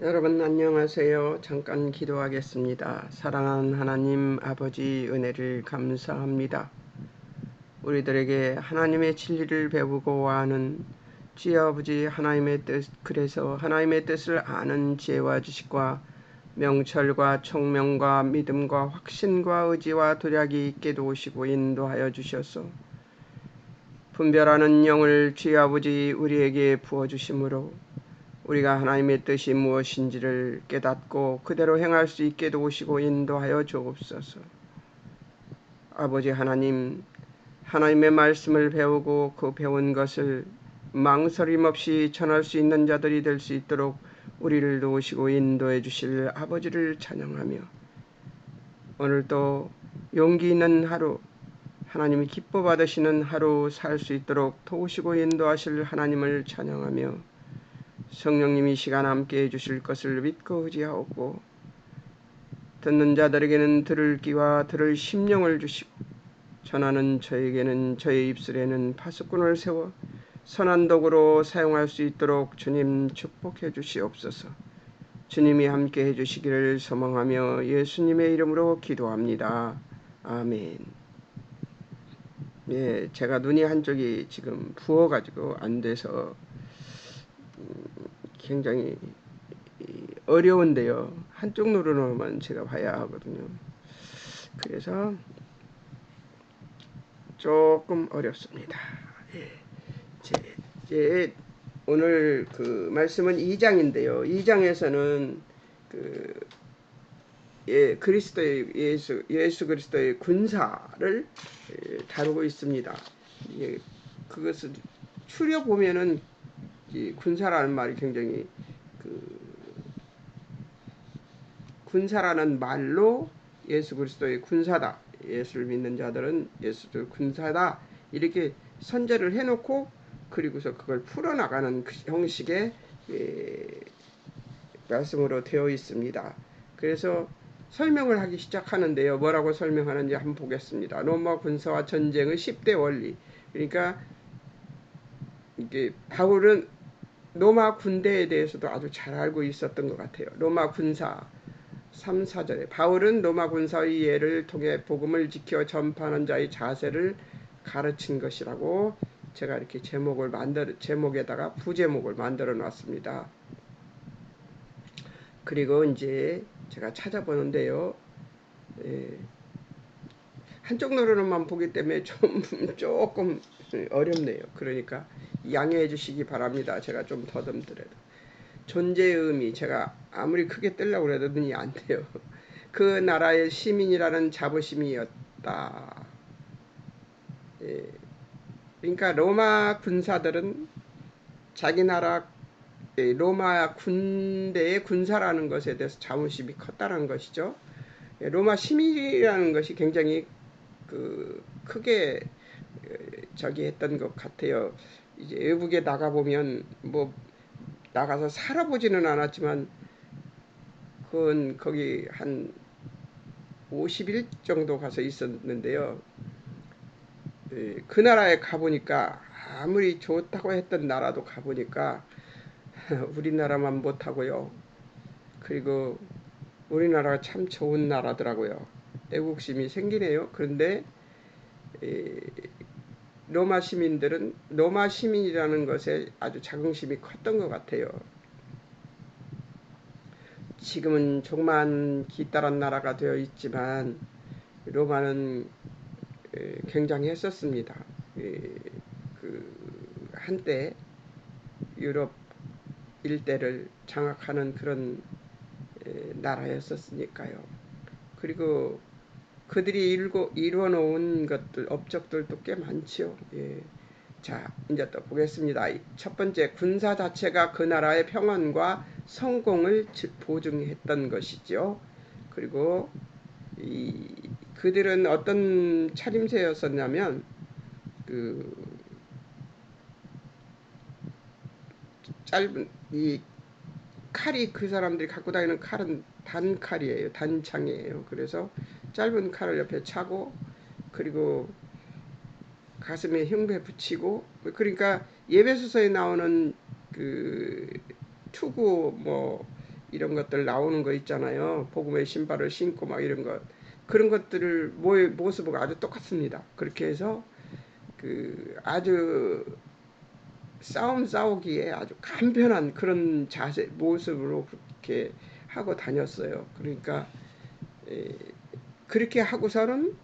여러분 안녕하세요. 잠깐 기도하겠습니다. 사랑하는 하나님 아버지 은혜를 감사합니다. 우리들에게 하나님의 진리를 배우고 아는 주여 아버지 하나님의 뜻, 그래서 하나님의 뜻을 아는 지혜와 지식과 명철과 총명과 믿음과 확신과 의지와 도략이 있게 도우시고 인도하여 주셔서 분별하는 영을 주여 아버지 우리에게 부어주심으로 우리가 하나님의 뜻이 무엇인지를 깨닫고 그대로 행할 수 있게 도우시고 인도하여 주옵소서. 아버지 하나님, 하나님의 말씀을 배우고 그 배운 것을 망설임 없이 전할 수 있는 자들이 될 수 있도록 우리를 도우시고 인도해 주실 아버지를 찬양하며 오늘도 용기 있는 하루, 하나님이 기뻐 받으시는 하루 살 수 있도록 도우시고 인도하실 하나님을 찬양하며 성령님이 이 시간 함께 해주실 것을 믿고 의지하옵고 듣는 자들에게는 들을 귀와 들을 심령을 주시고 전하는 저에게는 저의 입술에는 파수꾼을 세워 선한 도구로 사용할 수 있도록 주님 축복해 주시옵소서. 주님이 함께 해주시기를 소망하며 예수님의 이름으로 기도합니다. 아멘. 예, 제가 눈이 한쪽이 지금 부어가지고 안 돼서 굉장히 어려운데요. 한쪽 눈으로만 제가 봐야 하거든요. 그래서 조금 어렵습니다. 예. 제 오늘 그 말씀은 2장인데요. 2장에서는 그 그리스도의 예수 그리스도의 군사를 다루고 있습니다. 예, 그것을 추려 보면은 이 군사라는 말이 굉장히 그 군사라는 말로 예수 그리스도의 군사다. 예수를 믿는 자들은 예수의 군사다. 이렇게 선제를 해놓고 그리고서 그걸 풀어나가는 그 형식의 말씀으로 되어 있습니다. 그래서 설명을 하기 시작하는데요. 뭐라고 설명하는지 한번 보겠습니다. 로마 군사와 전쟁의 10대 원리. 그러니까 이게 바울은 로마 군대에 대해서도 아주 잘 알고 있었던 것 같아요. 로마 군사 3, 4절에 바울은 로마 군사의 예를 통해 복음을 지켜 전파하는 자의 자세를 가르친 것이라고 제가 이렇게 제목에다가 부제목을 만들어 놨습니다. 그리고 이제 제가 찾아보는데요. 한쪽 눈으로만 보기 때문에 조금 어렵네요. 그러니까 양해해 주시기 바랍니다. 제가 좀 더듬더라도. 존재의 의미, 제가 아무리 크게 뜨려고 해도 눈이 안 돼요. 그 나라의 시민이라는 자부심이었다. 예. 그러니까 로마 군사들은 자기 나라 로마 군대의 군사라는 것에 대해서 자부심이 컸다는 것이죠. 로마 시민이라는 것이 굉장히 크게 저기 했던 것 같아요. 이제 외국에 나가 보면 뭐 나가서 살아보지는 않았지만 그건 거기 한 50일 정도 가서 있었는데요. 그 나라에 가보니까 아무리 좋다고 했던 나라도 가보니까 우리나라만 못하고요. 그리고 우리나라가 참 좋은 나라더라고요. 애국심이 생기네요. 그런데 로마 시민들은 로마 시민이라는 것에 아주 자긍심이 컸던 것 같아요. 지금은 조그만 기따란 나라가 되어 있지만 로마는 굉장했었습니다. 한때 유럽 일대를 장악하는 그런 나라였었으니까요. 그리고 그들이 이루어 놓은 것들, 업적들도 꽤 많지요. 예. 자, 이제 또 보겠습니다. 첫 번째, 군사 자체가 그 나라의 평안과 성공을 보증했던 것이죠. 그리고 그들은 어떤 차림새였었냐면 짧은 이 칼이 그 사람들이 갖고 다니는 칼은 단칼이에요. 단창이에요. 그래서 짧은 칼을 옆에 차고 그리고 가슴에 흉배 붙이고 그러니까 예배소서에 나오는 투구 뭐 이런 것들 나오는 거 있잖아요. 복음의 신발을 신고 막 이런 것. 그런 것들을 모습하고 아주 똑같습니다. 그렇게 해서 아주 싸우기에 아주 간편한 그런 자세 모습으로 그렇게 하고 다녔어요. 그러니까 그렇게 하고서는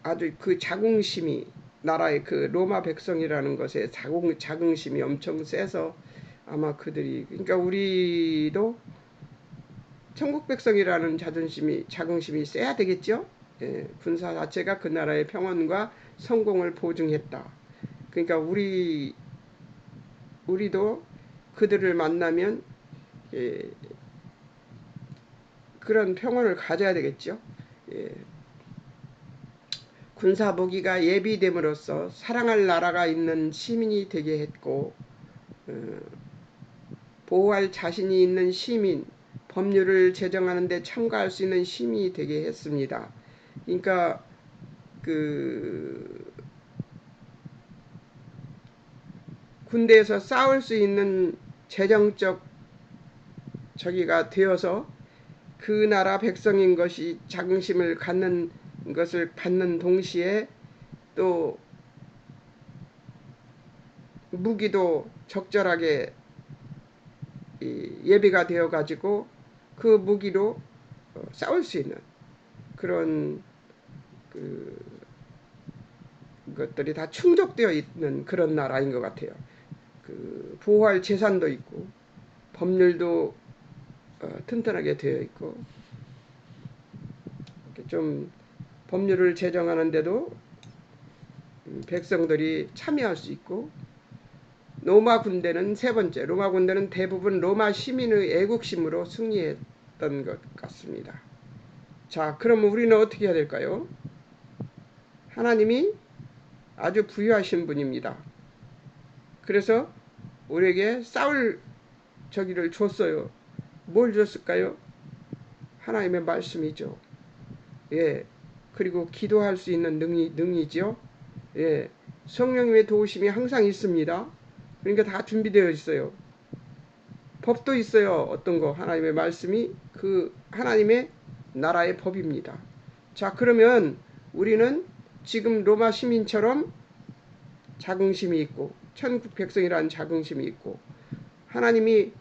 아주 그 자긍심이, 나라의 그 로마 백성이라는 것에 자긍심이 엄청 세서 아마 그들이, 그러니까 우리도 천국 백성이라는 자긍심이 세야 되겠죠. 군사 자체가 그 나라의 평온과 성공을 보증했다. 그러니까 우리도 그들을 만나면 그런 평온을 가져야 되겠죠. 군사 무기가 예비됨으로써 사랑할 나라가 있는 시민이 되게 했고, 보호할 자신이 있는 시민, 법률을 제정하는 데 참가할 수 있는 시민이 되게 했습니다. 그러니까 군대에서 싸울 수 있는 재정적 저기가 되어서 그 나라 백성인 것이 자긍심을 갖는 것을 갖는 동시에 또 무기도 적절하게 예비가 되어 가지고 그 무기로 싸울 수 있는 그런 것들이 다 충족되어 있는 그런 나라인 것 같아요. 보호할 재산도 있고 법률도 튼튼하게 되어 있고, 좀 법률을 제정하는데도 백성들이 참여할 수 있고, 로마 군대는 대부분 로마 시민의 애국심으로 승리했던 것 같습니다. 자, 그럼 우리는 어떻게 해야 될까요? 하나님이 아주 부유하신 분입니다. 그래서 우리에게 싸울 저기를 줬어요. 뭘 줬을까요? 하나님의 말씀이죠. 그리고 기도할 수 있는 능이죠. 성령님의 도우심이 항상 있습니다. 그러니까 다 준비되어 있어요. 법도 있어요. 어떤 거, 하나님의 말씀이 그 하나님의 나라의 법입니다. 자, 그러면 우리는 지금 로마 시민처럼 자긍심이 있고 천국 백성이라는 자긍심이 있고, 하나님이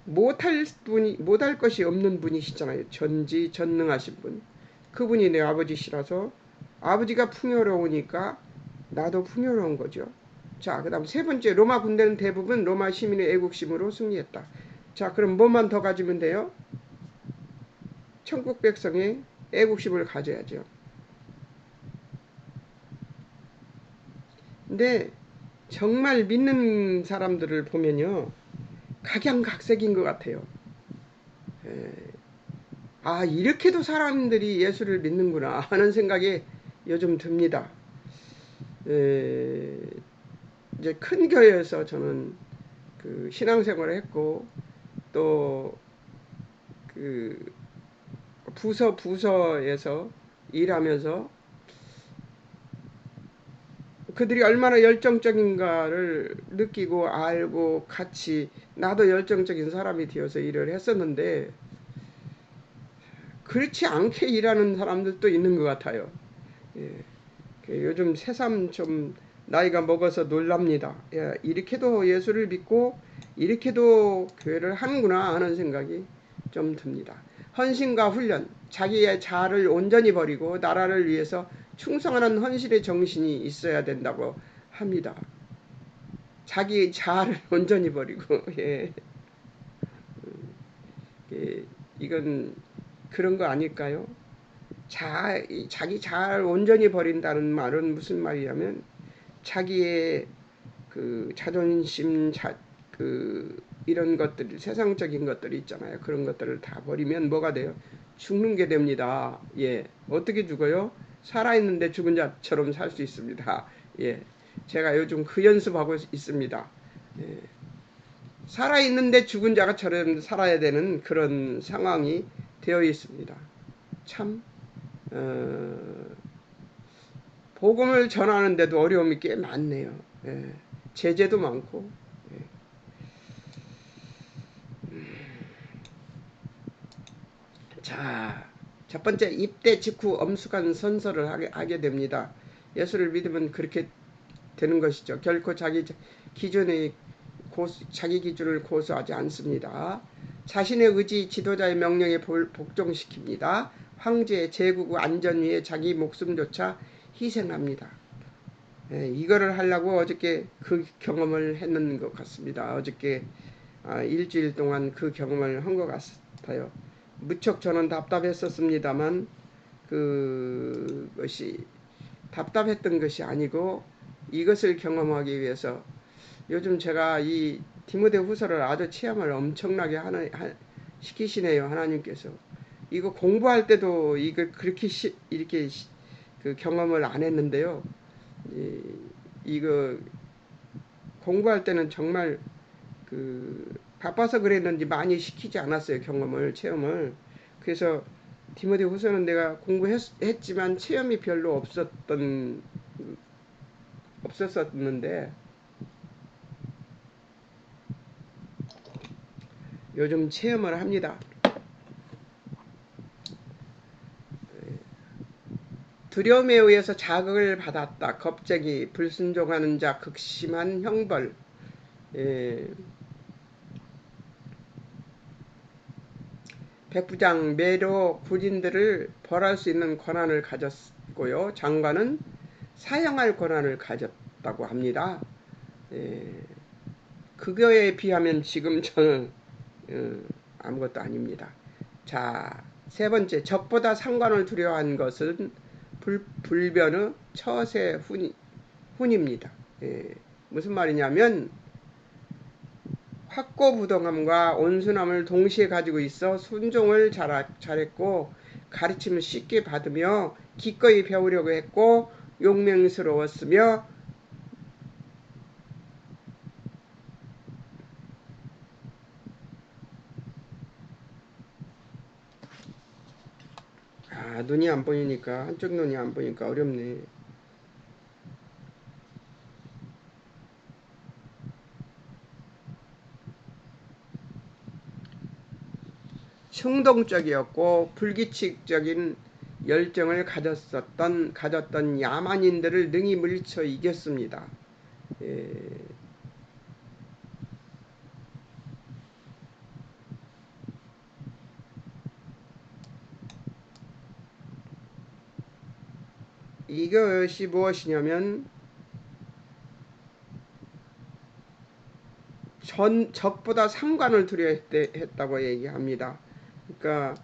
못할 것이 없는 분이시잖아요. 전지전능하신 분. 그분이 내 아버지시라서 아버지가 풍요로우니까 나도 풍요로운 거죠. 자, 그 다음 세 번째, 로마 군대는 대부분 로마 시민의 애국심으로 승리했다. 자, 그럼 뭐만 더 가지면 돼요? 천국 백성의 애국심을 가져야죠. 근데 정말 믿는 사람들을 보면요, 각양각색인 것 같아요. 이렇게도 사람들이 예수를 믿는구나 하는 생각이 요즘 듭니다. 이제 큰 교회에서 저는 신앙생활을 했고, 또 부서에서 일하면서 그들이 얼마나 열정적인가를 느끼고 알고, 같이 나도 열정적인 사람이 되어서 일을 했었는데 그렇지 않게 일하는 사람들도 있는 것 같아요. 요즘 새삼 좀 나이가 먹어서 놀랍니다. 이렇게도 예수를 믿고 이렇게도 교회를 하는구나 하는 생각이 좀 듭니다. 헌신과 훈련, 자기의 자아를 온전히 버리고 나라를 위해서 충성하는 헌신의 정신이 있어야 된다고 합니다. 자기 자아를 온전히 버리고, 이건 그런 거 아닐까요? 자기 자아를 온전히 버린다는 말은 무슨 말이냐면, 자기의 자존심, 이런 것들, 세상적인 것들이 있잖아요. 그런 것들을 다 버리면 뭐가 돼요? 죽는 게 됩니다. 어떻게 죽어요? 살아있는데 죽은 자처럼 살 수 있습니다. 제가 요즘 그 연습하고 있습니다. 살아있는데 죽은 자처럼 살아야 되는 그런 상황이 되어 있습니다. 참, 복음을 전하는데도 어려움이 꽤 많네요. 제재도 많고. 자, 첫 번째 입대 직후 엄숙한 선서를 하게 됩니다. 예수를 믿으면 그렇게 되는 것이죠. 결코 자기 기준을 고수하지 않습니다. 자신의 의지, 지도자의 명령에 복종시킵니다. 황제의 제국 안전 위에 자기 목숨조차 희생합니다. 이거를 하려고 어저께 그 경험을 했는 것 같습니다. 어저께 일주일 동안 그 경험을 한 것 같아요. 무척 저는 답답했었습니다만 그것이 답답했던 것이 아니고 이것을 경험하기 위해서 요즘 제가 이 디모데후서를 아주 체험을 엄청나게 시키시네요. 하나님께서. 이거 공부할 때도 이거 그렇게 이렇게 그 경험을 안 했는데요. 이거 공부할 때는 정말 바빠서 그랬는지 많이 시키지 않았어요. 체험을. 그래서 디모데후서는 내가 공부했지만 체험이 별로 없었었는데 요즘 체험을 합니다. 두려움에 의해서 자극을 받았다. 겁쟁이, 불순종하는 자, 극심한 형벌. 백부장, 매로, 군인들을 벌할 수 있는 권한을 가졌고요. 장관은 사형할 권한을 가졌다고 합니다. 그거에 비하면 지금 저는 아무것도 아닙니다. 자, 세 번째, 적보다 상관을 두려워한 것은 불변의 처세 훈입니다. 무슨 말이냐면 확고부동함과 온순함을 동시에 가지고 있어 순종을 잘했고 가르침을 쉽게 받으며 기꺼이 배우려고 했고 용맹스러웠으며 눈이 안 보이니까 한쪽 눈이 안 보이니까 어렵네. 충동적이었고 불규칙적인 열정을 가졌던 야만인들을 능히 물리쳐 이겼습니다. 이것이 무엇이냐면 적보다 상관을 두려워했다고 얘기합니다. 그러니까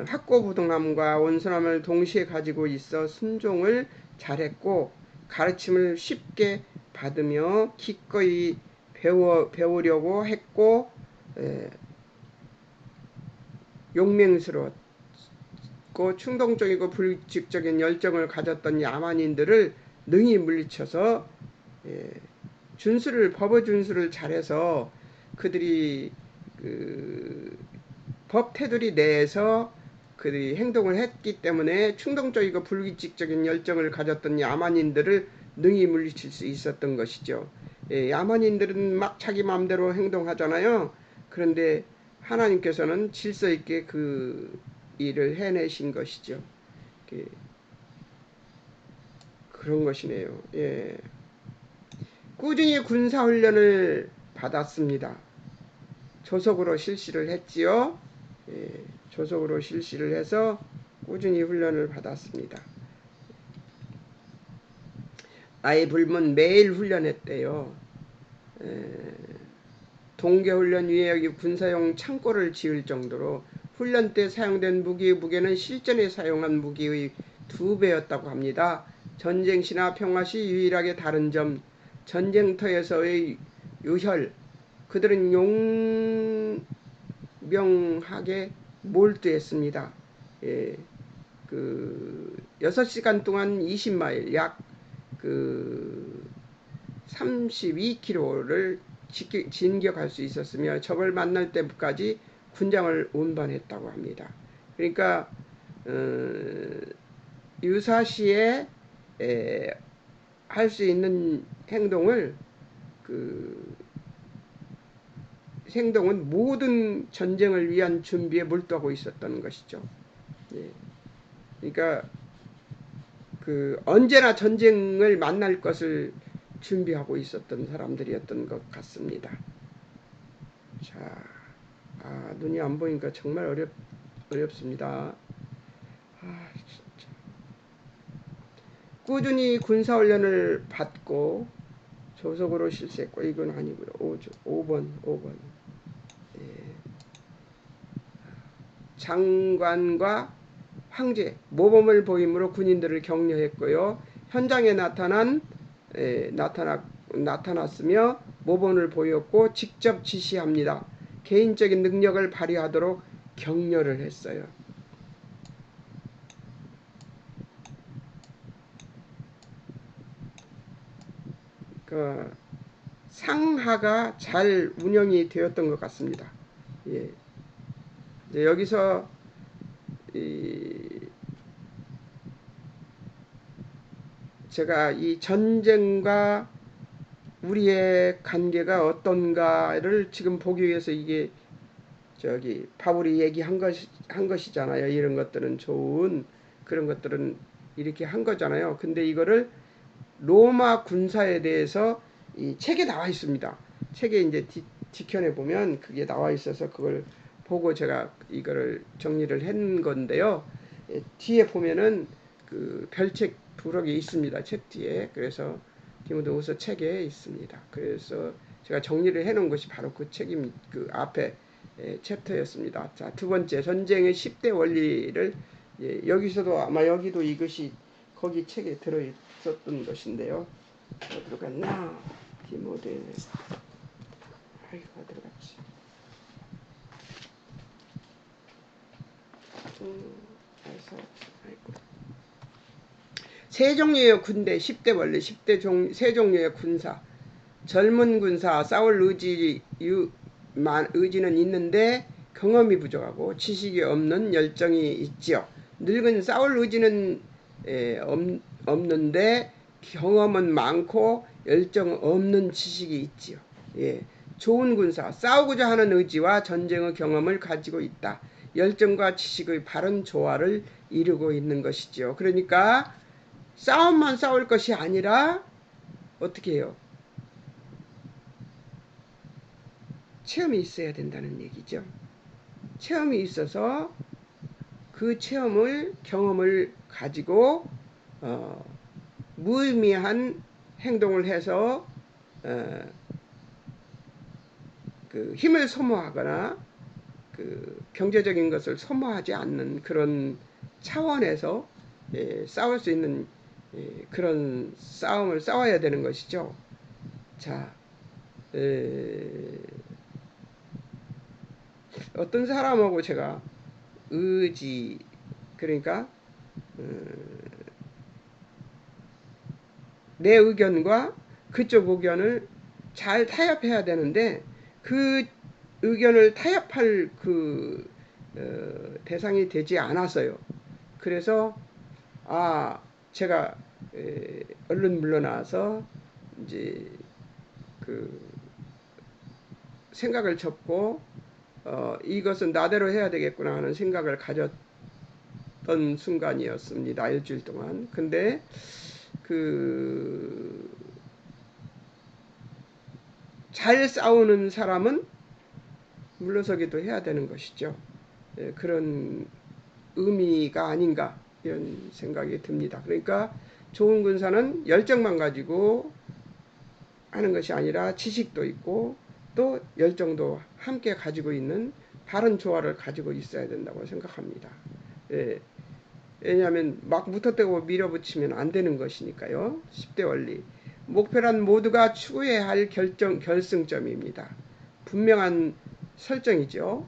확고부동함과 온순함을 동시에 가지고 있어 순종을 잘했고 가르침을 쉽게 받으며 기꺼이 배우려고 했고 용맹스러웠고 충동적이고 불규칙적인 열정을 가졌던 야만인들을 능히 물리쳐서 법의 준수를 잘해서 그들이 법 테두리 내에서 그들이 행동을 했기 때문에 충동적이고 불규칙적인 열정을 가졌던 야만인들을 능히 물리칠 수 있었던 것이죠. 야만인들은 막 자기 마음대로 행동하잖아요. 그런데 하나님께서는 질서 있게 그 일을 해내신 것이죠. 그런 것이네요. 꾸준히 군사훈련을 받았습니다. 조속으로 실시를 했지요. 조속으로 실시를 해서 꾸준히 훈련을 받았습니다. 나의 불문 매일 훈련했대요. 동계훈련 위에 여기 군사용 창고를 지을 정도로 훈련 때 사용된 무기의 무게는 실전에 사용한 무기의 2배였다고 합니다. 전쟁 시나 평화 시 유일하게 다른 점, 전쟁터에서의 유혈, 그들은 용병하게 몰두했습니다. 6시간 동안 20마일, 약 32km를 진격할 수 있었으며 적을 만날 때까지 군장을 운반했다고 합니다. 그러니까 유사시에 할 수 있는 행동을 행동은 모든 전쟁을 위한 준비에 몰두하고 있었던 것이죠. 예. 그러니까 언제나 전쟁을 만날 것을 준비하고 있었던 사람들이었던 것 같습니다. 자, 눈이 안 보니까 정말 어렵습니다. 진짜. 꾸준히 군사훈련을 받고 조속으로 실시했고, 이건 아니고요. 5번. 예. 장관과 황제, 모범을 보임으로 군인들을 격려했고요. 현장에 나타났으며 모범을 보였고 직접 지시합니다. 개인적인 능력을 발휘하도록 격려를 했어요. 상하가 잘 운영이 되었던 것 같습니다. 예. 이제 여기서 제가 이 전쟁과 우리의 관계가 어떤가를 지금 보기 위해서 이게 바울이 얘기한 것이잖아요. 이런 것들은 좋은 그런 것들은 이렇게 한 거잖아요. 근데 이거를 로마 군사에 대해서 이 책에 나와 있습니다. 책에 이제 뒤편에 보면 그게 나와 있어서 그걸 보고 제가 이거를 정리를 한 건데요. 뒤에 보면은 별책 부록이 있습니다. 책 뒤에. 그래서 디모데후서 책에 있습니다. 그래서 제가 정리를 해놓은 것이 바로 그 책임 앞에 챕터였습니다. 자, 두 번째 전쟁의 10대 원리를 여기서도 아마 여기도 이것이 거기 책에 들어있었던 것인데요. 어디로 갔나? 디모데 어디로 갔지? 세 종류의 군대 10대 원리 세 종류의 군사 젊은 군사 싸울 의지는 있는데 경험이 부족하고 지식이 없는 열정이 있지요. 늙은 싸울 의지는 없는데 경험은 많고 열정 없는 지식이 있지요. 예. 좋은 군사 싸우고자 하는 의지와 전쟁의 경험을 가지고 있다. 열정과 지식의 바른 조화를 이루고 있는 것이지요. 그러니까 싸움만 싸울 것이 아니라 어떻게 해요? 체험이 있어야 된다는 얘기죠. 체험이 있어서 그 경험을 가지고 무의미한 행동을 해서 힘을 소모하거나 경제적인 것을 소모하지 않는 그런 차원에서 싸울 수 있는 그런 싸움을 싸워야 되는 것이죠. 자, 어떤 사람하고 제가 의지 그러니까 내 의견과 그쪽 의견을 잘 타협해야 되는데 그 의견을 타협할 대상이 되지 않았어요. 그래서 제가 얼른 물러나서 이제 생각을 접고 이것은 나대로 해야 되겠구나 하는 생각을 가졌던 순간이었습니다. 일주일 동안. 근데 잘 싸우는 사람은 물러서기도 해야 되는 것이죠. 그런 의미가 아닌가 이런 생각이 듭니다. 그러니까 좋은 군사는 열정만 가지고 하는 것이 아니라 지식도 있고 또 열정도 함께 가지고 있는 바른 조화를 가지고 있어야 된다고 생각합니다. 왜냐하면 막 무턱대고 밀어붙이면 안 되는 것이니까요. 10대 원리. 목표란 모두가 추구해야 할 결승점입니다. 분명한 설정이죠.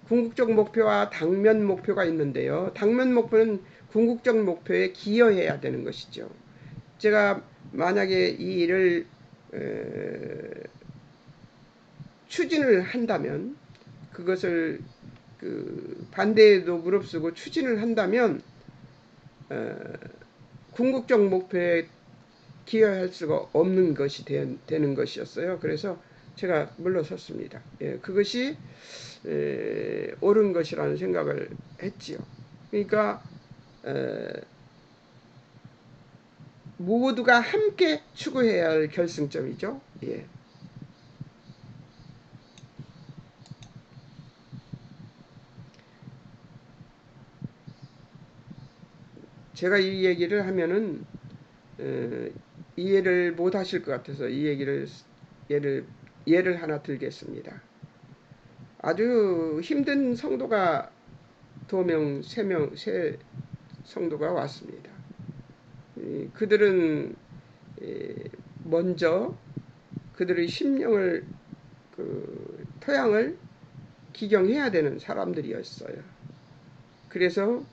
궁극적 목표와 당면 목표가 있는데요. 당면 목표는 궁극적 목표에 기여해야 되는 것이죠. 제가 만약에 이 일을 추진을 한다면 그것을 반대에도 무릅쓰고 추진을 한다면 궁극적 목표에 기여할 수가 없는 것이 되는 것이었어요. 그래서 제가 물러섰습니다. 그것이 옳은 것이라는 생각을 했지요. 그러니까 모두가 함께 추구해야 할 결승점이죠. 제가 이 얘기를 하면은 이해를 못 하실 것 같아서 이 얘기를 예를 하나 들겠습니다. 아주 힘든 성도가 2명, 3명, 세 성도가 왔습니다. 그들은 먼저 그들의 심령을 토양을 기경해야 되는 사람들이었어요. 그래서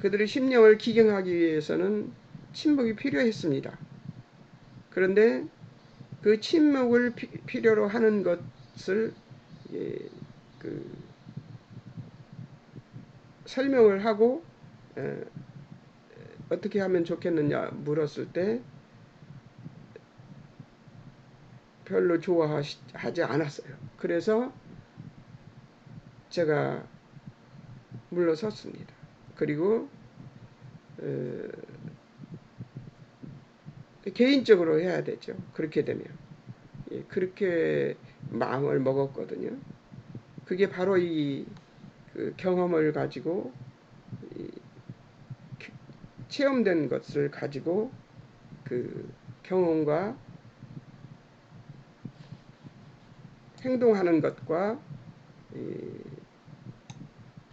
그들의 심령을 기경하기 위해서는 침묵이 필요했습니다. 그런데 그 침묵을 필요로 하는 것을 설명을 하고 어떻게 하면 좋겠느냐 물었을 때 별로 좋아하지 않았어요. 그래서 제가 물러섰습니다. 그리고 개인적으로 해야 되죠. 그렇게 되면 그렇게 마음을 먹었거든요. 그게 바로 그 경험을 가지고 체험된 것을 가지고 그 경험과 행동하는 것과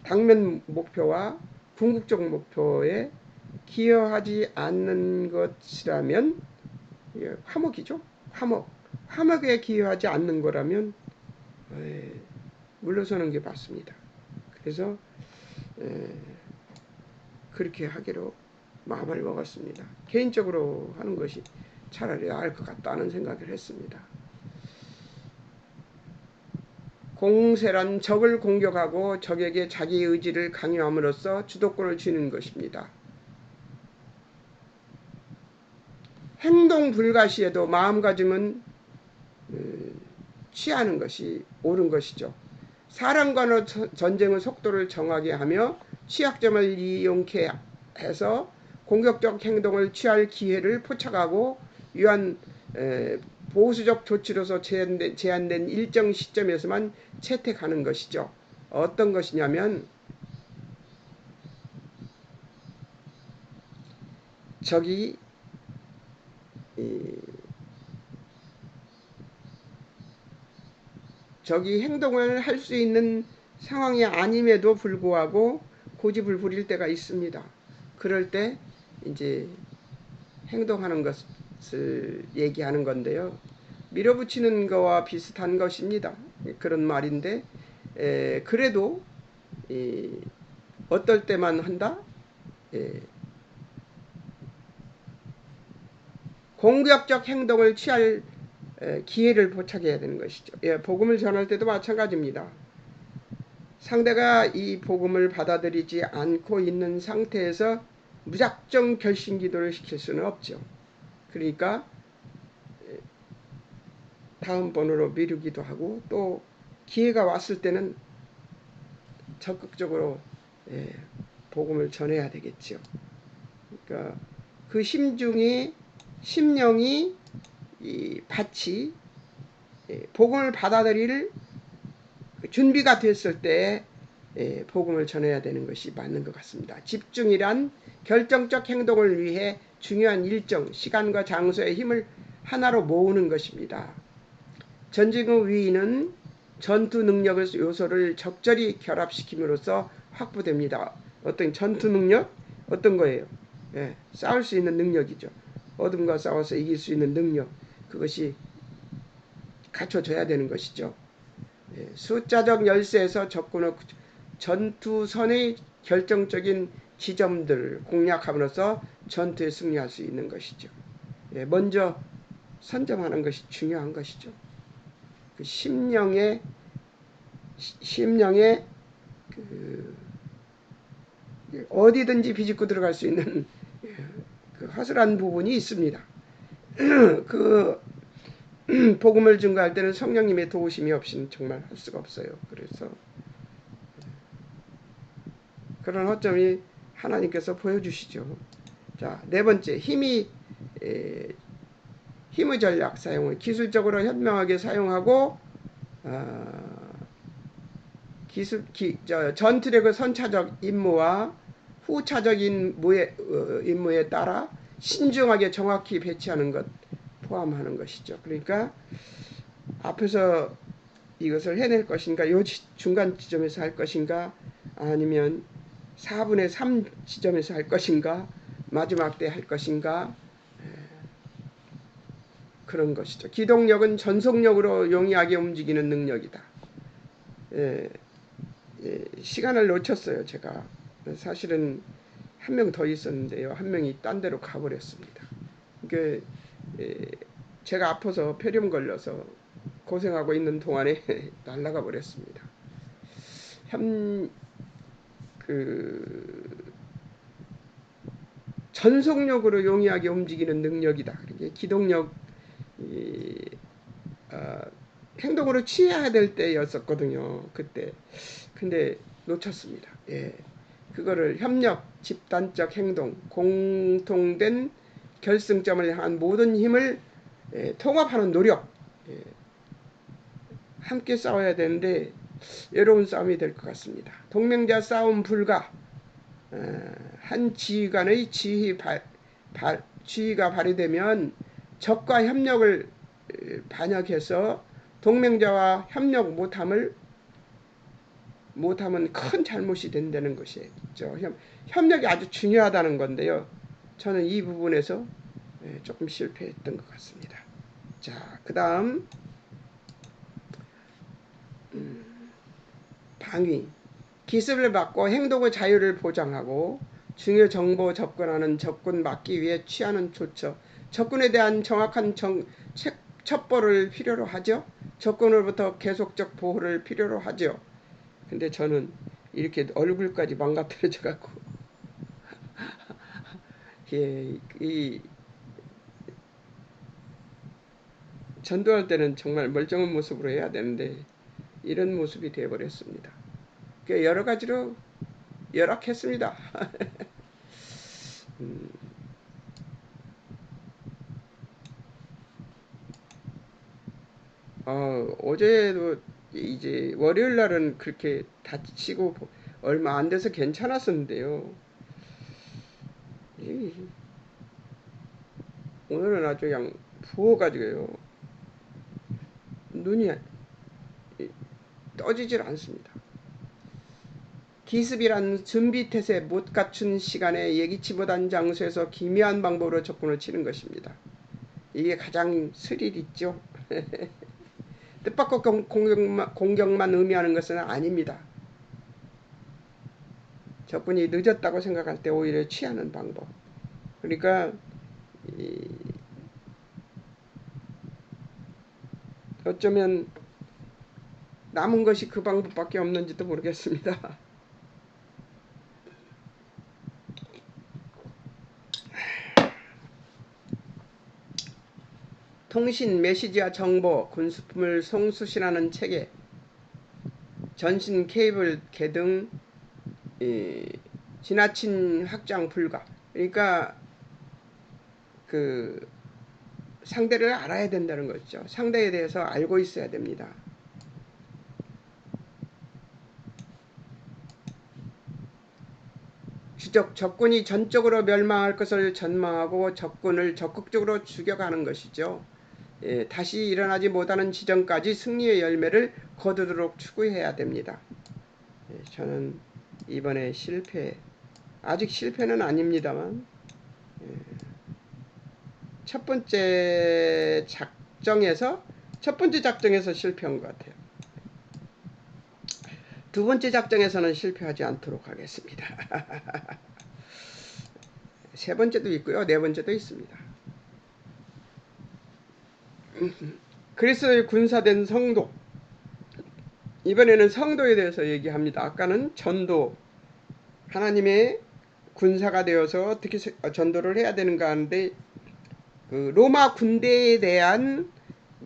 당면 목표와 궁극적 목표에 기여하지 않는 것이라면 화목이죠. 화목에 기여하지 않는 거라면 물러서는 게 맞습니다. 그래서 그렇게 하기로 마음을 먹었습니다. 개인적으로 하는 것이 차라리 나을 것 같다는 생각을 했습니다. 공세란 적을 공격하고 적에게 자기 의지를 강요함으로써 주도권을 쥐는 것입니다. 행동 불가시에도 마음가짐은 취하는 것이 옳은 것이죠. 사람 간의 전쟁의 속도를 정하게 하며 취약점을 이용케 해서 공격적 행동을 취할 기회를 포착하고 위한 보수적 조치로서 제한된 일정 시점에서만 채택하는 것이죠. 어떤 것이냐면 적이 행동을 할 수 있는 상황이 아님에도 불구하고 고집을 부릴 때가 있습니다. 그럴 때 이제 행동하는 것을 얘기하는 건데요. 밀어붙이는 거와 비슷한 것입니다. 그런 말인데 그래도 어떨 때만 한다? 공격적 행동을 취할 기회를 포착해야 되는 것이죠. 복음을 전할 때도 마찬가지입니다. 상대가 이 복음을 받아들이지 않고 있는 상태에서 무작정 결신기도를 시킬 수는 없죠. 그러니까 다음번으로 미루기도 하고 또 기회가 왔을 때는 적극적으로 복음을 전해야 되겠죠. 그러니까 그 심령이 이 밭이 복음을 받아들일 준비가 됐을 때 복음을 전해야 되는 것이 맞는 것 같습니다. 집중이란 결정적 행동을 위해 중요한 일정, 시간과 장소의 힘을 하나로 모으는 것입니다. 전쟁의 위인은 전투 능력의 요소를 적절히 결합시킴으로써 확보됩니다. 어떤 전투 능력? 어떤 거예요? 싸울 수 있는 능력이죠. 어둠과 싸워서 이길 수 있는 능력. 그것이 갖춰져야 되는 것이죠. 숫자적 열세에서 적군의 전투선의 결정적인 지점들을 공략함으로써 전투에 승리할 수 있는 것이죠. 먼저 선점하는 것이 중요한 것이죠. 그 심령의 어디든지 비집고 들어갈 수 있는 그 허술한 부분이 있습니다. 그 복음을 증거할 때는 성령님의 도우심이 없이는 정말 할 수가 없어요. 그래서 그런 허점이 하나님께서 보여주시죠. 자, 네 번째, 힘의 전략 사용을 기술적으로 현명하게 사용하고 전투력의 선차적 임무와 후차적 임무에 따라 신중하게 정확히 배치하는 것 포함하는 것이죠. 그러니까 앞에서 이것을 해낼 것인가, 요 중간 지점에서 할 것인가, 아니면 4분의 3 지점에서 할 것인가, 마지막 때 할 것인가, 그런 것이죠. 기동력은 전속력으로 용이하게 움직이는 능력이다. 시간을 놓쳤어요. 제가 사실은 한 명 더 있었는데요. 한 명이 딴 데로 가버렸습니다. 그 제가 아파서 폐렴 걸려서 고생하고 있는 동안에 날아가 버렸습니다. 전속력으로 용이하게 움직이는 능력이다. 기동력 행동으로 취해야 될 때였었거든요. 그때. 근데 놓쳤습니다. 예. 그거를 협력, 집단적 행동, 공통된 결승점을 향한 모든 힘을 통합하는 노력, 함께 싸워야 되는데 외로운 싸움이 될 것 같습니다. 동맹자 싸움 불가. 한 지휘관의 지휘가 발휘되면 적과 협력을 반역해서 동맹자와 협력 못하면 큰 잘못이 된다는 것이죠. 협력이 아주 중요하다는 건데요. 저는 이 부분에서 조금 실패했던 것 같습니다. 자, 그 다음 방위. 기습을 막고 행동의 자유를 보장하고 중요 정보 접근하는 적군 막기 위해 취하는 조처. 적군에 대한 정확한 첩보를 필요로 하죠. 적군으로부터 계속적 보호를 필요로 하죠. 근데 저는 이렇게 얼굴까지 망가뜨려져 갖고 이 전도할 때는 정말 멀쩡한 모습으로 해야 되는데 이런 모습이 되어버렸습니다. 여러 가지로 열악했습니다. 어제도 이제 월요일 날은 그렇게 다치고 얼마 안 돼서 괜찮았었는데요. 오늘은 아주 그냥 부어가지고요. 눈이 떠지질 않습니다. 기습이란 준비태세 못 갖춘 시간에 예기치 못한 장소에서 기묘한 방법으로 적군을 치는 것입니다. 이게 가장 스릴 있죠. 뜻밖의 공격만 의미하는 것은 아닙니다. 적군이 늦었다고 생각할 때 오히려 취하는 방법. 그러니까 어쩌면 남은 것이 그 방법밖에 없는지도 모르겠습니다. 통신, 메시지와 정보, 군수품을 송수신하는 체계, 전신 케이블 개 등 지나친 확장 불가. 그러니까 그 상대를 알아야 된다는 거죠. 상대에 대해서 알고 있어야 됩니다. 적군이 전적으로 멸망할 것을 전망하고 적군을 적극적으로 죽여가는 것이죠. 다시 일어나지 못하는 지점까지 승리의 열매를 거두도록 추구해야 됩니다. 저는 이번에 아직 실패는 아닙니다만 첫 번째 작정에서 실패한 것 같아요. 두 번째 작정에서는 실패하지 않도록 하겠습니다. 세 번째도 있고요. 네 번째도 있습니다. 그리스도의 군사된 성도. 이번에는 성도에 대해서 얘기합니다. 아까는 전도, 하나님의 군사가 되어서 어떻게 전도를 해야 되는가 하는데 그 로마 군대에 대한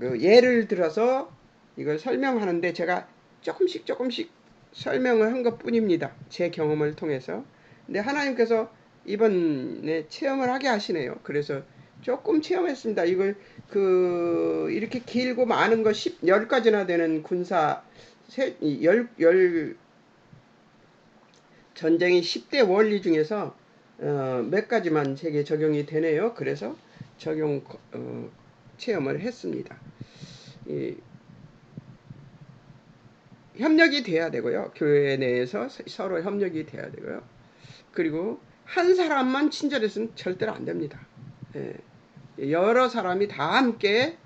그 예를 들어서 이걸 설명하는데 제가 조금씩 설명을 한 것뿐입니다. 제 경험을 통해서. 근데 하나님께서 이번에 체험을 하게 하시네요. 그래서 조금 체험했습니다. 이걸 이렇게 길고 많은 거 10가지나 되는 군사 전쟁의 10대 원리 중에서 몇 가지만 제게 적용이 되네요. 그래서 적용 체험을 했습니다. 협력이 돼야 되고요. 교회 내에서 서로 협력이 돼야 되고요. 그리고 한 사람만 친절해서는 절대로 안 됩니다. 여러 사람이 다 함께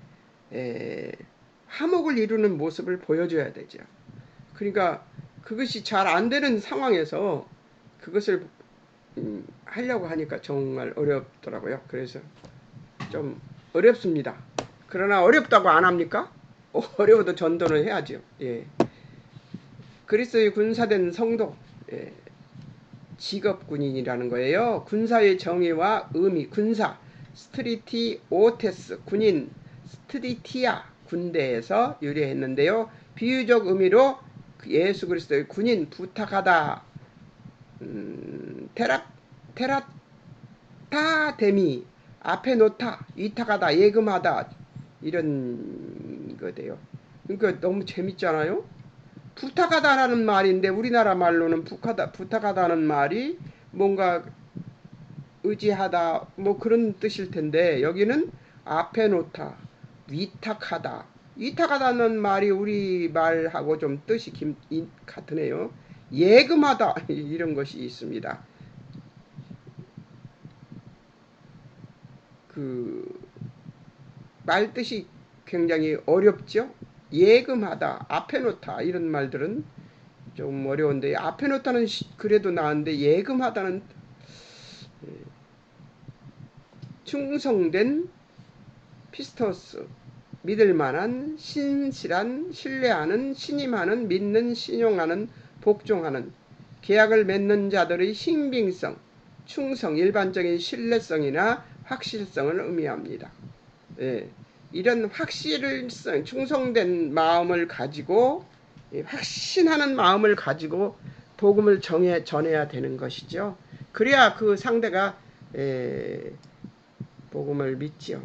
화목을 이루는 모습을 보여줘야 되죠. 그러니까 그것이 잘 안 되는 상황에서 그것을 하려고 하니까 정말 어렵더라고요. 그래서 좀 어렵습니다. 그러나 어렵다고 안 합니까? 어려워도 전도는 해야죠. 예. 그리스도의 군사된 성도, 예. 직업군인이라는 거예요. 군사의 정의와 의미, 군사, 스트리티 오테스, 군인, 스트리티아, 군대에서 유래했는데요. 비유적 의미로 예수 그리스도의 군인, 부탁하다, 테라타데미, 앞에 놓다, 위탁하다, 예금하다, 이런 거대요. 그러니까 너무 재밌잖아요. 부탁하다라는 말인데 우리나라 말로는 부탁하다는 말이 뭔가 의지하다 뭐 그런 뜻일 텐데 여기는 앞에 놓다, 위탁하다. 위탁하다는 말이 우리 말하고 좀 뜻이 같으네요. 예금하다 이런 것이 있습니다. 말 뜻이 굉장히 어렵죠. 예금하다, 앞에 놓다 이런 말들은 좀 어려운데 앞에 놓다는 그래도 나은데 예금하다는 충성된 피스토스, 믿을만한, 신실한, 신뢰하는, 신임하는, 믿는, 신용하는, 복종하는, 계약을 맺는 자들의 신빙성, 충성, 일반적인 신뢰성이나 확실성을 의미합니다. 예, 이런 확실성, 충성된 마음을 가지고 확신하는 마음을 가지고 복음을 전해야 되는 것이죠. 그래야 그 상대가 복음을 믿죠.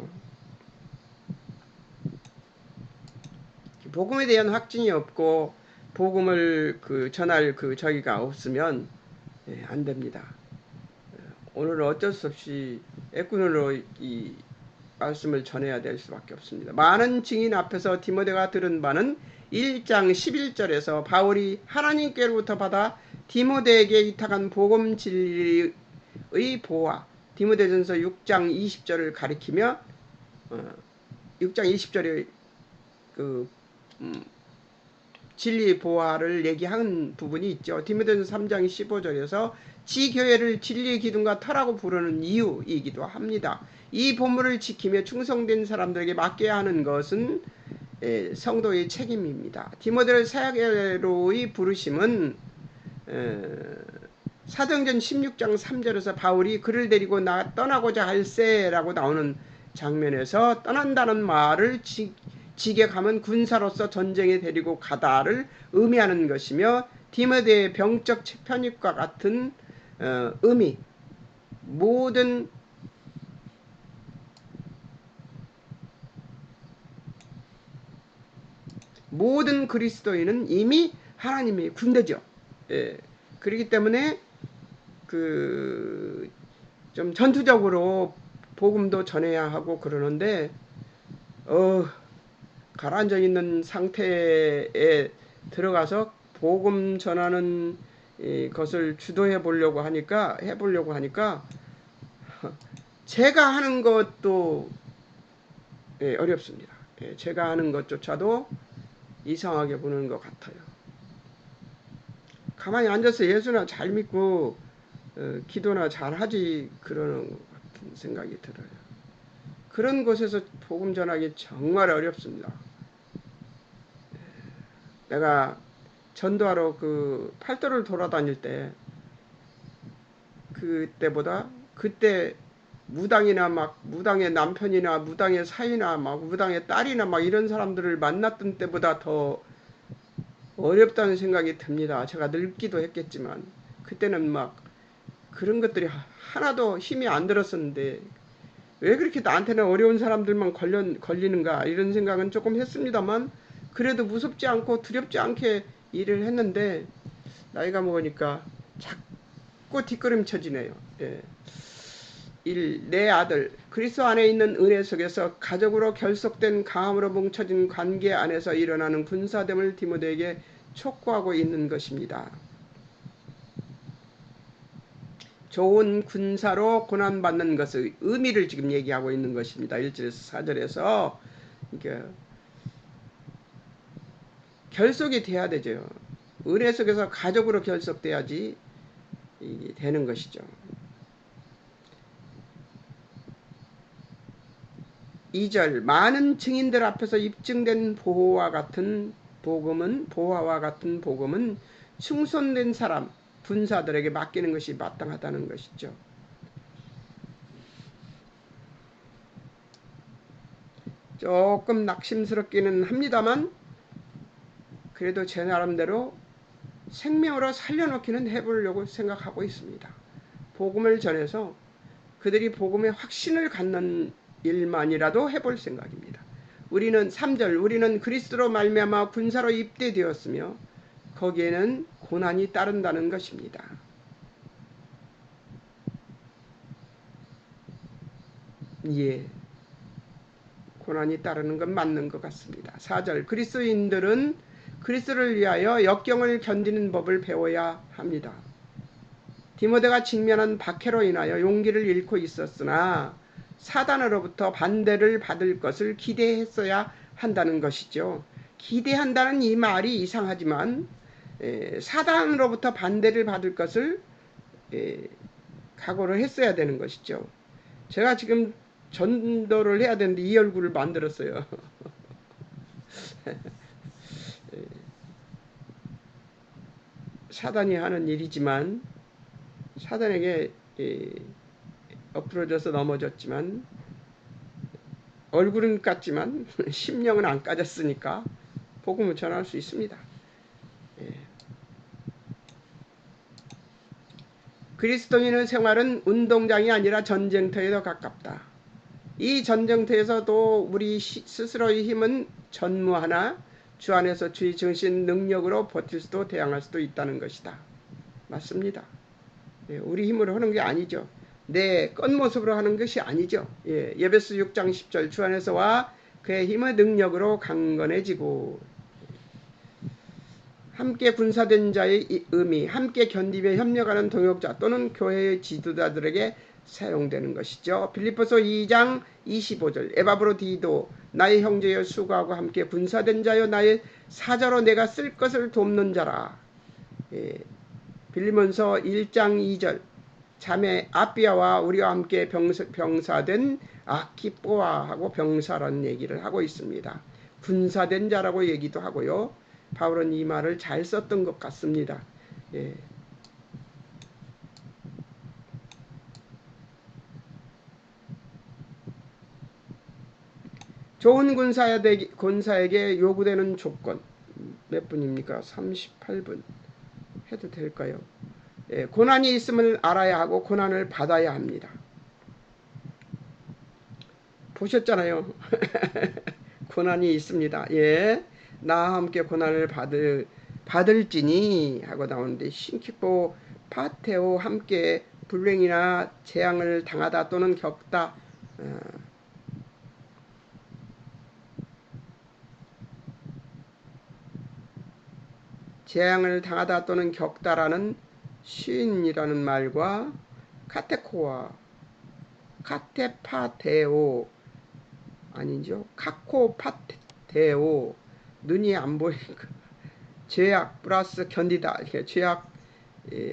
복음에 대한 확신이 없고 복음을 전할 저기가 없으면 안 됩니다. 오늘은 어쩔 수 없이 애꾼으로 이 말씀을 전해야 될 수밖에 없습니다. 많은 증인 앞에서 디모데가 들은 바는 1장 11절에서 바울이 하나님께로부터 받아 디모데에게 위탁한 복음 진리의 보화, 디모데전서 6장 20절을 가리키며 6장 20절에 진리의 보화를 얘기한 부분이 있죠. 디모데전서 3장 15절에서 지교회를 진리의 기둥과 터라고 부르는 이유이기도 합니다. 이 본문을 지키며 충성된 사람들에게 맡겨야 하는 것은 성도의 책임입니다. 디모데를 사역으로의 부르심은 사도행전 16장 3절에서 바울이 그를 데리고 떠나고자 할세라고 나오는 장면에서 떠난다는 말을 직역하면 군사로서 전쟁에 데리고 가다를 의미하는 것이며 디모데의 병적 편입과 같은 의미, 모든 그리스도인은 이미 하나님의 군대죠. 그렇기 때문에 좀 전투적으로 복음도 전해야 하고 그러는데 가라앉아 있는 상태에 들어가서 복음 전하는 것을 주도해 보려고 하니까 제가 하는 것도 어렵습니다. 제가 하는 것조차도 이상하게 보는 것 같아요. 가만히 앉아서 예수나 잘 믿고 기도나 잘 하지 그러는 것 같은 생각이 들어요. 그런 곳에서 복음 전하기 정말 어렵습니다. 내가 전도하러 팔도를 돌아다닐 때 그때 무당이나 막 무당의 남편이나 무당의 사이나 막 무당의 딸이나 막 이런 사람들을 만났던 때보다 더 어렵다는 생각이 듭니다. 제가 늙기도 했겠지만 그때는 막 그런 것들이 하나도 힘이 안 들었었는데 왜 그렇게 나한테는 어려운 사람들만 걸리는가 이런 생각은 조금 했습니다만 그래도 무섭지 않고 두렵지 않게 일을 했는데 나이가 먹으니까 자꾸 뒷걸음쳐지네요. 예. 내 아들 그리스도 안에 있는 은혜 속에서 가족으로 결속된 강함으로 뭉쳐진 관계 안에서 일어나는 군사됨을 디모데에게 촉구하고 있는 것입니다. 좋은 군사로 고난받는 것의 의미를 지금 얘기하고 있는 것입니다. 1절에서 4절에서 이게 결속이 돼야 되죠. 은혜 속에서 가족으로 결속돼야지 이게 되는 것이죠. 2절 많은 증인들 앞에서 입증된 보화와 같은 복음은 충손된 사람 군사들에게 맡기는 것이 마땅하다는 것이죠. 조금 낙심스럽기는 합니다만 그래도 제 나름대로 생명으로 살려놓기는 해보려고 생각하고 있습니다. 복음을 전해서 그들이 복음의 확신을 갖는 일만이라도 해볼 생각입니다. 우리는 3절 우리는 그리스도로 말미암아 군사로 입대되었으며 거기에는 고난이 따른다는 것입니다. 예, 고난이 따르는 건 맞는 것 같습니다. 4절 그리스도인들은 그리스도를 위하여 역경을 견디는 법을 배워야 합니다. 디모데가 직면한 박해로 인하여 용기를 잃고 있었으나 사단으로부터 반대를 받을 것을 기대했어야 한다는 것이죠. 기대한다는 이 말이 이상하지만 사단으로부터 반대를 받을 것을 각오를 했어야 되는 것이죠. 제가 지금 전도를 해야 되는데 이 얼굴을 만들었어요. 사단이 하는 일이지만 사단에게 엎부러져서 넘어졌지만 얼굴은 깠지만 심령은 안 까졌으니까 복음을 전할 수 있습니다. 그리스도인의 생활은 운동장이 아니라 전쟁터에 더 가깝다. 이 전쟁터에서도 우리 스스로의 힘은 전무하나 주 안에서 주의 정신 능력으로 버틸 수도 대항할 수도 있다는 것이다. 맞습니다. 우리 힘으로 하는 게 아니죠. 내 겉모습으로 하는 것이 아니죠. 에베소 6장 10절 주 안에서와 그의 힘의 능력으로 강건해지고 함께 군사된 자의 의미 함께 견디며 협력하는 동역자 또는 교회의 지도자들에게 사용되는 것이죠. 빌립보서 2장 25절 에바브로디도 나의 형제여 수고하고 함께 군사된 자여 나의 사자로 내가 쓸 것을 돕는 자라. 빌립보서 1장 2절 자매 아비아와 우리와 함께 병사된 아키뽀아하고 병사라는 얘기를 하고 있습니다. 군사된 자라고 얘기도 하고요. 바울은 이 말을 잘 썼던 것 같습니다. 좋은 군사에게 요구되는 조건 몇 분입니까? 38분 해도 될까요? 고난이 있음을 알아야 하고 고난을 받아야 합니다. 보셨잖아요. 고난이 있습니다. 나와 함께 고난을 받을지니 하고 나오는데 신키포 파테오 함께 불행이나 재앙을 당하다 또는 겪다 재앙을 당하다 또는 겪다라는 쉰이라는 말과 카테코와 카테파테오 아니죠. 카코파테오 눈이 안 보이니까 죄악 플러스 견디다 이렇게 죄악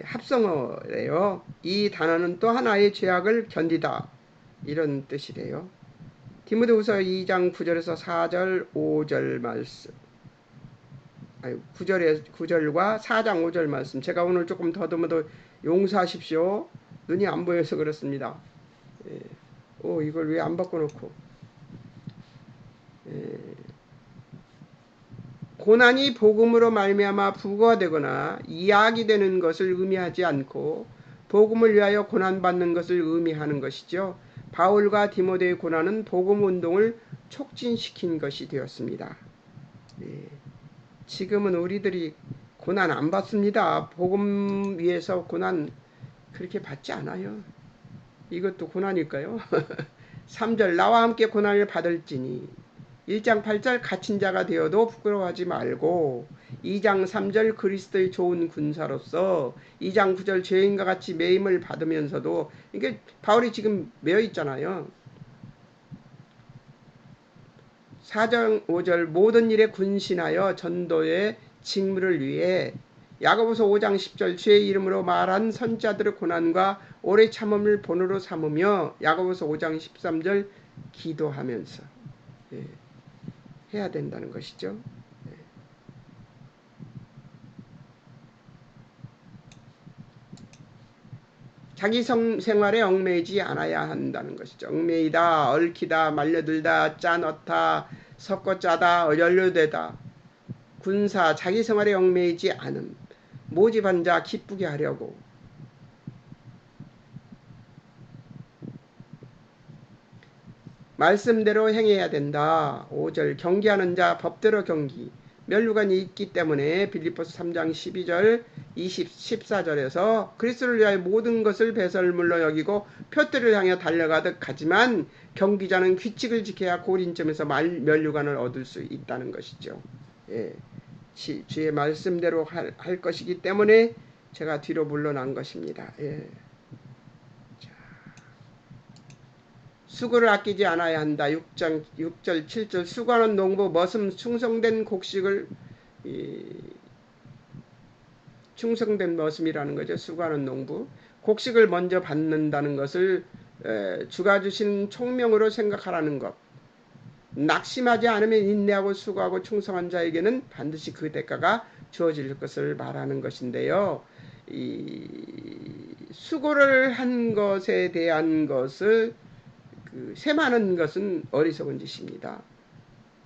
합성어래요. 이 단어는 또 하나의 죄악을 견디다 이런 뜻이래요. 디모데후서 2장 9절에서 4절 5절 말씀 9절과 4장 5절 말씀 제가 오늘 조금 더듬어도 용서하십시오. 눈이 안 보여서 그렇습니다. 이걸 왜 안 바꿔놓고. 고난이 복음으로 말미암아 부과되거나 이악이 되는 것을 의미하지 않고 복음을 위하여 고난받는 것을 의미하는 것이죠. 바울과 디모데의 고난은 복음 운동을 촉진시킨 것이 되었습니다. 지금은 우리들이 고난 안 받습니다. 복음 위해서 고난 그렇게 받지 않아요. 이것도 고난일까요? 3절 나와 함께 고난을 받을지니 1장 8절 갇힌 자가 되어도 부끄러워하지 말고 2장 3절 그리스도의 좋은 군사로서 2장 9절 죄인과 같이 매임을 받으면서도 이게 바울이 지금 매여 있잖아요. 4장 5절 모든 일에 군신하여 전도의 직무를 위해 야고보서 5장 10절 주의 이름으로 말한 선자들의 고난과 오래 참음을 본으로 삼으며 야고보서 5장 13절 기도하면서 해야 된다는 것이죠. 자기 생활에 얽매이지 않아야 한다는 것이죠. 얽매이다, 얽히다, 말려들다, 짜넣다, 섞어 짜다, 연료되다. 군사, 자기 생활에 얽매이지 않음. 모집한 자 기쁘게 하려고. 말씀대로 행해야 된다. 5절 경기하는 자 법대로 경기. 면류관이 있기 때문에 빌립보서 3장 12절 14절에서 그리스도를 위하여 모든 것을 배설물로 여기고 표대를 향해 달려가듯 하지만 경기자는 규칙을 지켜야 고린점에서 면류관을 얻을 수 있다는 것이죠. 주의 말씀대로 할 것이기 때문에 제가 뒤로 물러난 것입니다. 수고를 아끼지 않아야 한다. 6절 7절 수고하는 농부 머슴 충성된 곡식을 충성된 머슴이라는 거죠. 수고하는 농부 곡식을 먼저 받는다는 것을 주가 주신 총명으로 생각하라는 것. 낙심하지 않으면 인내하고 수고하고 충성한 자에게는 반드시 그 대가가 주어질 것을 말하는 것인데요. 수고를 한 것에 대한 것을 셈하는 것은 어리석은 짓입니다.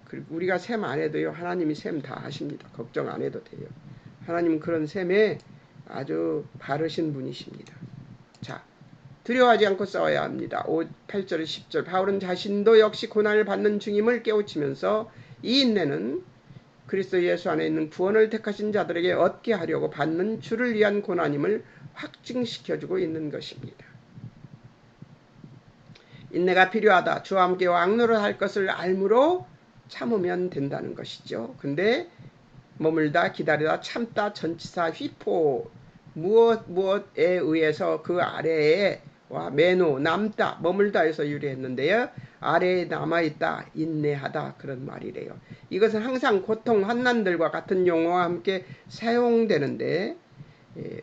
그리고 우리가 셈 안 해도요. 하나님이 셈 다 하십니다. 걱정 안 해도 돼요. 하나님은 그런 셈에 아주 바르신 분이십니다. 자, 두려워하지 않고 싸워야 합니다. 8절 10절 바울은 자신도 역시 고난을 받는 중임을 깨우치면서 이 인내는 그리스도 예수 안에 있는 구원을 택하신 자들에게 얻게 하려고 받는 주를 위한 고난임을 확증시켜주고 있는 것입니다. 인내가 필요하다. 주와 함께 왕노릇 할 것을 알므로 참으면 된다는 것이죠. 근데 머물다 기다리다 참다 전치사 휘포 무엇에 의해서 그 아래에 와 매노 남다 머물다에서 유래했는데요. 아래에 남아있다 인내하다 그런 말이래요. 이것은 항상 고통 환난들과 같은 용어와 함께 사용되는데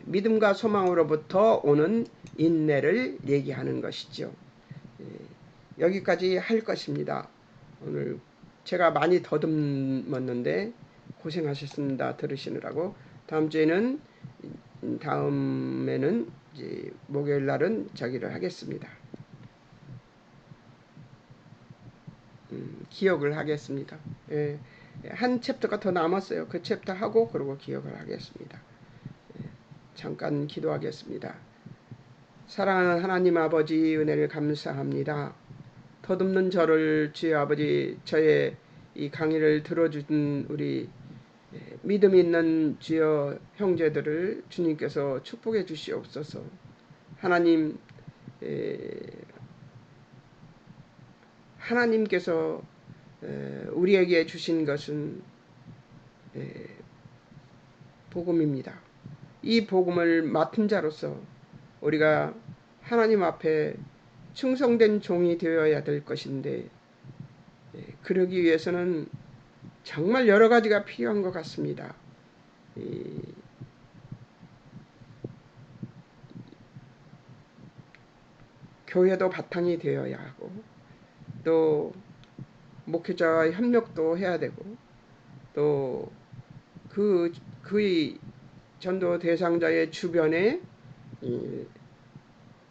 믿음과 소망으로부터 오는 인내를 얘기하는 것이죠. 여기까지 할 것입니다. 오늘 제가 많이 더듬었는데 고생하셨습니다. 들으시느라고. 다음에는 이제 목요일 날은 저기를 하겠습니다. 기억을 하겠습니다. 한 챕터가 더 남았어요. 그 챕터 하고 그리고 기억을 하겠습니다. 잠깐 기도하겠습니다. 사랑하는 하나님 아버지 은혜를 감사합니다. 더듬는 저를 주의 아버지 저의 이 강의를 들어준 우리 믿음 있는 주여 형제들을 주님께서 축복해 주시옵소서. 하나님 하나님께서 우리에게 주신 것은 복음입니다. 이 복음을 맡은 자로서 우리가 하나님 앞에 충성된 종이 되어야 될 것인데 그러기 위해서는 정말 여러 가지가 필요한 것 같습니다. 교회도 바탕이 되어야 하고 또 목회자와 협력도 해야 되고 또 그의 전도 대상자의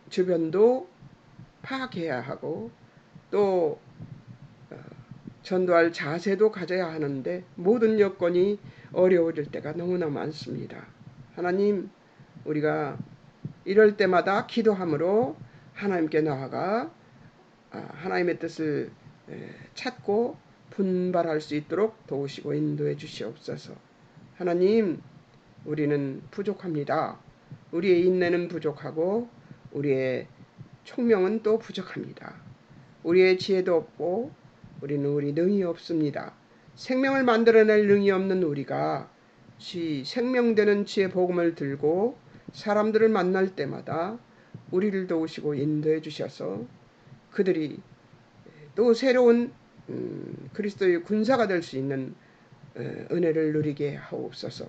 주변도 파악해야 하고 또 전도할 자세도 가져야 하는데 모든 여건이 어려워질 때가 너무나 많습니다. 하나님, 우리가 이럴 때마다 기도함으로 하나님께 나아가 하나님의 뜻을 찾고 분발할 수 있도록 도우시고 인도해 주시옵소서. 하나님, 우리는 부족합니다. 우리의 인내는 부족하고 우리의 총명은 또 부족합니다. 우리의 지혜도 없고 우리는 우리 능이 없습니다. 생명을 만들어낼 능이 없는 우리가 생명되는 지혜 복음을 들고 사람들을 만날 때마다 우리를 도우시고 인도해 주셔서 그들이 또 새로운 그리스도의 군사가 될 수 있는 은혜를 누리게 하옵소서.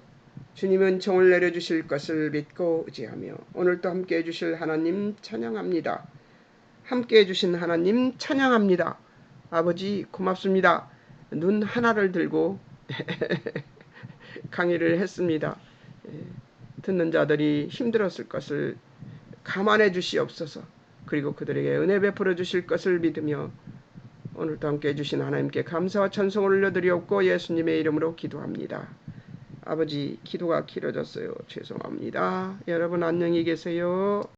주님은 정을 내려주실 것을 믿고 의지하며 오늘도 함께해 주실 하나님 찬양합니다. 함께해 주신 하나님 찬양합니다. 아버지 고맙습니다. 눈 하나를 들고 강의를 했습니다. 듣는 자들이 힘들었을 것을 감안해 주시옵소서. 그리고 그들에게 은혜 베풀어 주실 것을 믿으며 오늘도 함께해 주신 하나님께 감사와 찬송을 올려드리옵고 예수님의 이름으로 기도합니다. 아버지, 기도가 길어졌어요. 죄송합니다. 여러분 안녕히 계세요.